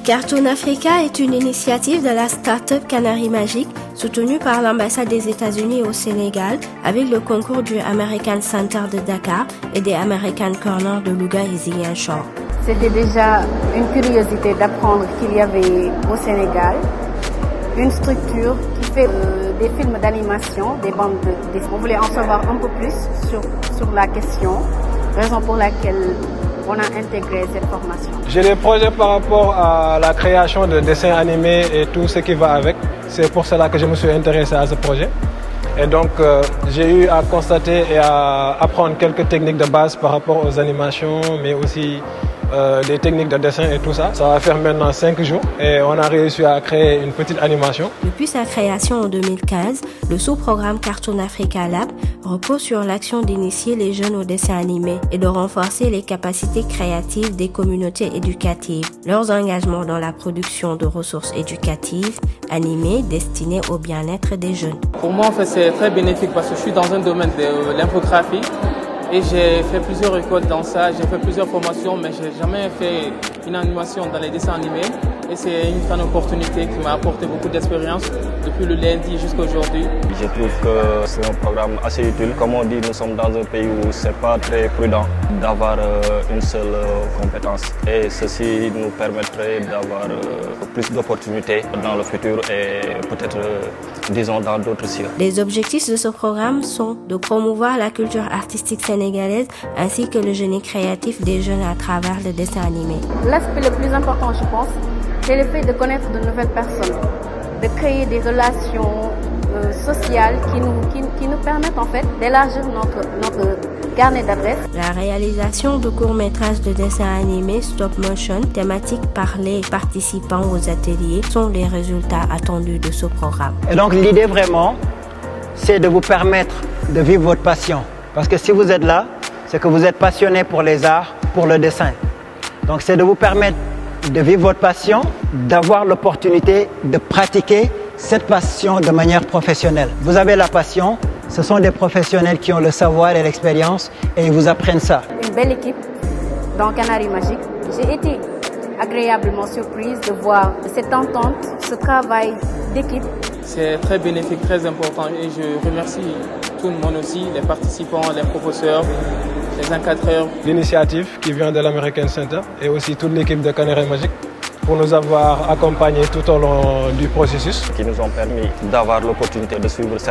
Cartoon Africa est une initiative de la start-up Canary Magic soutenue par l'ambassade des États-Unis au Sénégal avec le concours du American Center de Dakar et des American Corner de Louga et Ziguinchor. C'était déjà une curiosité d'apprendre qu'il y avait au Sénégal une structure qui fait des films d'animation, des bandes dessinées. On voulait en savoir un peu plus sur la question, raison pour laquelle on a intégré cette formation. J'ai des projets par rapport à la création de dessins animés et tout ce qui va avec. C'est pour cela que je me suis intéressé à ce projet. Et donc, j'ai eu à constater et à apprendre quelques techniques de base par rapport aux animations, mais aussi des techniques de dessin et tout ça. Ça va faire maintenant 5 jours et on a réussi à créer une petite animation. Depuis sa création en 2015, le sous-programme Cartoon Africa Lab repose sur l'action d'initier les jeunes au dessin animé et de renforcer les capacités créatives des communautés éducatives. Leurs engagements dans la production de ressources éducatives animées destinées au bien-être des jeunes. Pour moi, en fait, c'est très bénéfique parce que je suis dans un domaine de l'infographie. Et j'ai fait plusieurs écoles dans ça, j'ai fait plusieurs formations, mais je n'ai jamais fait une animation dans les dessins animés. Et c'est une grande opportunité qui m'a apporté beaucoup d'expérience depuis le lundi jusqu'à aujourd'hui. Je trouve que c'est un programme assez utile. Comme on dit, nous sommes dans un pays où ce n'est pas très prudent d'avoir une seule compétence. Et ceci nous permettrait d'avoir plus d'opportunités dans le futur et peut-être, disons, dans d'autres sphères. Les objectifs de ce programme sont de promouvoir la culture artistique sénégalaise ainsi que le génie créatif des jeunes à travers le dessin animé. L'aspect le plus important, je pense, c'est le fait de connaître de nouvelles personnes, de créer des relations sociales qui nous permettent en fait d'élargir notre carnet d'adresses. La réalisation de courts-métrages de dessins animés stop motion thématiques par les participants aux ateliers sont les résultats attendus de ce programme. Et donc l'idée vraiment, c'est de vous permettre de vivre votre passion. Parce que si vous êtes là, c'est que vous êtes passionné pour les arts, pour le dessin. Donc c'est de vous permettre de vivre votre passion, d'avoir l'opportunité de pratiquer cette passion de manière professionnelle. Vous avez la passion, ce sont des professionnels qui ont le savoir et l'expérience et ils vous apprennent ça. Une belle équipe dans Canary Magic. J'ai été agréablement surprise de voir cette entente, ce travail d'équipe. C'est très bénéfique, très important et je remercie tout le monde aussi, les participants, les professeurs, les encadreurs. L'initiative qui vient de l'American Center et aussi toute l'équipe de Canary Magic pour nous avoir accompagnés tout au long du processus. Qui nous ont permis d'avoir l'opportunité de suivre